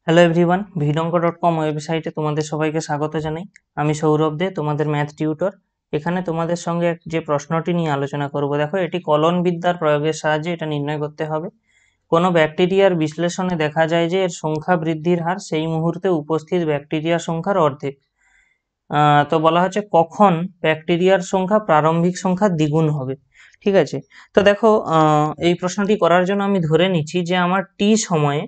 Hello everyone, ভিডঙ্ক.com ওয়েবসাইটে তোমাদের সবাইকে স্বাগত জানাই। আমি সৌরভ দে, তোমাদের ম্যাথ টিউটর। এখানে তোমাদের সঙ্গে যে প্রশ্নটি নিয়ে আলোচনা করব, দেখো এটি কলন বিদ্যার প্রয়োগের সাহায্যে এটা নির্ণয় করতে হবে। কোনো ব্যাকটেরিয়ার বিশ্লেষণে দেখা যায় যে এর সংখ্যা বৃদ্ধির হার সেই মুহূর্তে উপস্থিত ব্যাকটেরিয়ার সংখ্যার অর্ধেক। তো বলা হচ্ছে কখন ব্যাকটেরিয়ার সংখ্যা প্রারম্ভিক সংখ্যার দ্বিগুণ হবে। ঠিক আছে, তো দেখো এই প্রশ্নটি করার জন্য আমি ধরে নিচ্ছি যে আমার টি সময়ে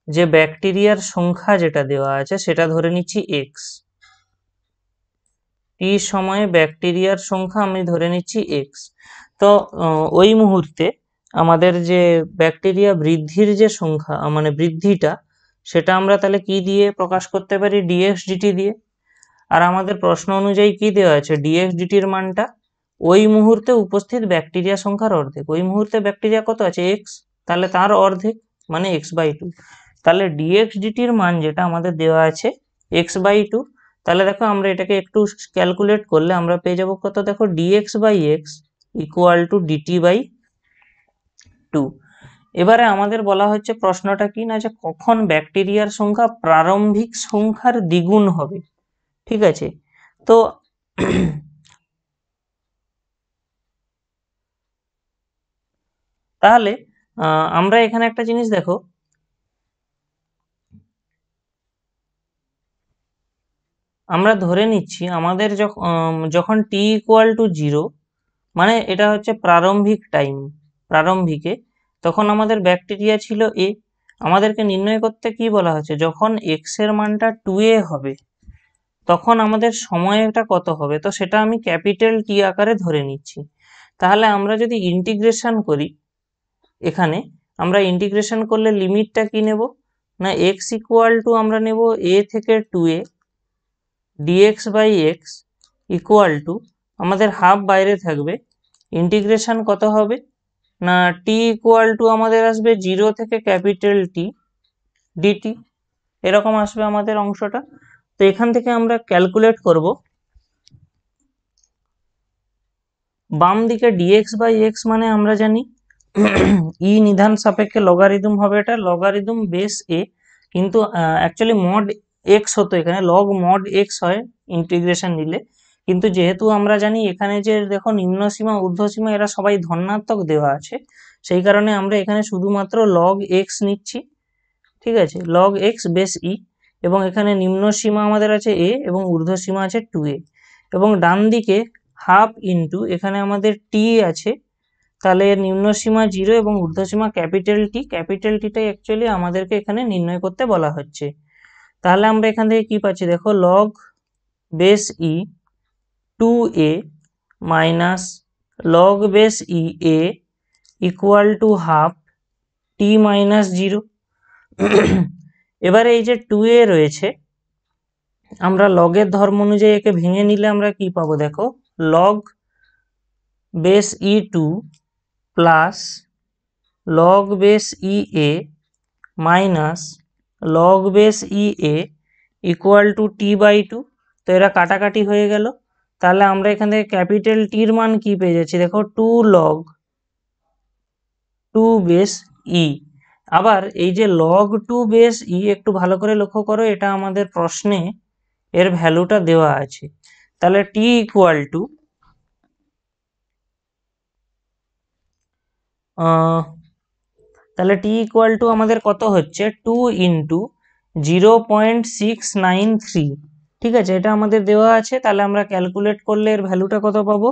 যে ব্যাকটেরিয়ার সংখ্যা যেটা দেওয়া আছে সেটা ধরে নিচ্ছি এক্স। টি সময়ে ব্যাকটেরিয়ার সংখ্যা আমি ধরে নিচ্ছি এক্স। তো ওই মুহূর্তে আমাদের যে ব্যাকটেরিয়া বৃদ্ধির যে সংখ্যা মানে বৃদ্ধিটা, সেটা আমরা তাহলে কি দিয়ে প্রকাশ করতে পারি? ডিএক্স ডিটি দিয়ে। আর আমাদের প্রশ্ন অনুযায়ী কি দেওয়া আছে? ডিএক্স ডিটির মানটা ওই মুহূর্তে উপস্থিত ব্যাকটেরিয়া সংখ্যার অর্ধেক। ওই মুহূর্তে ব্যাকটেরিয়া কত আছে? এক্স, তাহলে তার অর্ধেক মানে x/2। তাহলে ডিএক্স ডিটির মান যেটা আমাদের দেওয়া আছে x/2। তাহলে দেখো আমরা এটাকে একটু ক্যালকুলেট করলে আমরা পেয়ে যাবো কত? দেখো dx/x ইকুয়াল টু dt/2। এবারে আমাদের বলা হচ্ছে প্রশ্নটা কি না, যে কখন ব্যাকটেরিয়ার সংখ্যা প্রারম্ভিক সংখ্যার দ্বিগুণ হবে। ঠিক আছে, তো তাহলে আমরা এখানে একটা জিনিস দেখো, আমরা ধরে নিচ্ছি আমাদের যখন টি ইকুয়াল টু 0, মানে এটা হচ্ছে প্রারম্ভিক টাইম, প্রারম্ভিকে তখন আমাদের ব্যাকটেরিয়া ছিল এ। আমাদেরকে নির্ণয় করতে কি বলা হচ্ছে? যখন এক্স এর মানটা 2a হবে তখন আমাদের সময়টা কত হবে, তো সেটা আমি ক্যাপিটাল টি আকারে ধরে নিচ্ছি। তাহলে আমরা যদি ইন্টিগ্রেশন করি, এখানে আমরা ইন্টিগ্রেশন করলে লিমিটটা কি নেব না, এক্স ইকুয়াল টু আমরা নেব a থেকে 2a dx/x ইকুয়াল টু, আমাদের হাফ বাইরে থাকবে, ইন্টিগ্রেশন কত হবে না টি ইকুয়াল টু আমাদের আসবে 0 থেকে ক্যাপিটাল টি ডিটি, এরকম আসবে আমাদের অংশটা। তো এখান থেকে আমরা ক্যালকুলেট করব, বাম দিকে dx/x মানে আমরা জানি ই নিধান সাপেক্ষে লগারিদম হবে, এটা লগারিদম বেস এ, কিন্তু অ্যাকচুয়ালি মড এক্স হতো, এখানে লগ মড এক্স হয় ইন্টিগ্রেশন নিলে। কিন্তু যেহেতু আমরা জানি এখানে যে দেখো নিম্ন সীমা ঊর্ধ্ব সীমা এরা সবাই ধনাত্মক দেওয়া আছে, সেই কারণে আমরা এখানে শুধুমাত্র লগ এক্স নিচ্ছি। ঠিক আছে, লগ এক্স বেস ই, এবং এখানে নিম্ন সীমা আমাদের আছে এ এবং ঊর্ধ্ব সীমা আছে 2a, এবং ডান দিকে হাফ ইন্টু এখানে আমাদের টি আছে, তাহলে এর নিম্ন সীমা 0 এবং ঊর্ধ্ব সীমা ক্যাপিটাল টি। ক্যাপিটাল টিটাই অ্যাকচুয়ালি আমাদেরকে এখানে নির্ণয় করতে বলা হচ্ছে। তাহলে আমরা এখান থেকে কি পাচ্ছি? দেখো log base E 2a minus log base e A equal to half T minus 0। এবারে এই যে 2a রয়েছে, আমরা লগের ধর্ম অনুযায়ী একে ভেঙে নিলে আমরা কি পাবো? দেখো log base e 2 plus log base e A minus log base e A equal to টি/2। তো এরা কাটাকাটি হয়ে গেল। তাহলে আমরা এখান থেকে ক্যাপিটাল টির মান কি পেয়ে যাচ্ছি? দেখো 2 লগ 2 বেস ই। আবার এই যে লগ 2 বেস ই, একটু ভালো করে লক্ষ্য করো, এটা আমাদের প্রশ্নে এর ভ্যালুটা দেওয়া আছে। তাহলে টি ইকুয়াল টু তাহলে টি ইকুয়াল টু আমাদের কত হচ্ছে? 2 ইন্টু 0.693। ঠিক আছে, এটা আমাদের দেওয়া আছে। তাহলে আমরা ক্যালকুলেট করলে এর ভ্যালুটা কত পাবো?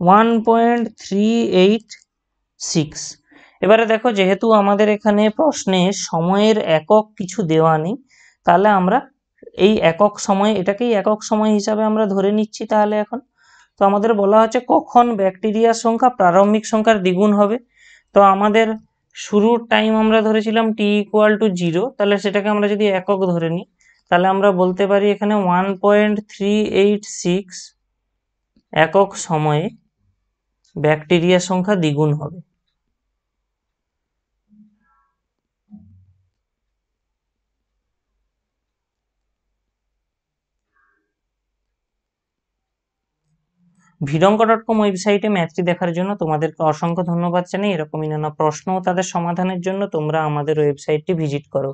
1.386। এবারে দেখো, যেহেতু আমাদের এখানে প্রশ্নে সময়ের একক কিছু দেওয়া নেই, তাহলে আমরা এই একক সময়, এটাকেই একক সময় হিসাবে আমরা ধরে নিচ্ছি। তাহলে এখন তো আমাদের বলা হচ্ছে কখন ব্যাকটেরিয়ার সংখ্যা প্রারম্ভিক সংখ্যার দ্বিগুণ হবে। তো আমাদের শুরুর টাইম আমরা ধরেছিলাম টি ইকুয়াল টু 0, তাহলে সেটাকে আমরা যদি একক ধরে নিই, তাহলে আমরা বলতে পারি এখানে 1.386 একক সময়ে ব্যাকটেরিয়ার সংখ্যা দ্বিগুণ হবে। ভিডঙ্ক.com ওয়েবসাইটে ম্যাথটি দেখার জন্য তোমাদেরকে অসংখ্য ধন্যবাদ জানাই। এরকমই নানা প্রশ্ন ও তাদের সমাধানের জন্য তোমরা আমাদের ওয়েবসাইটটি ভিজিট করো।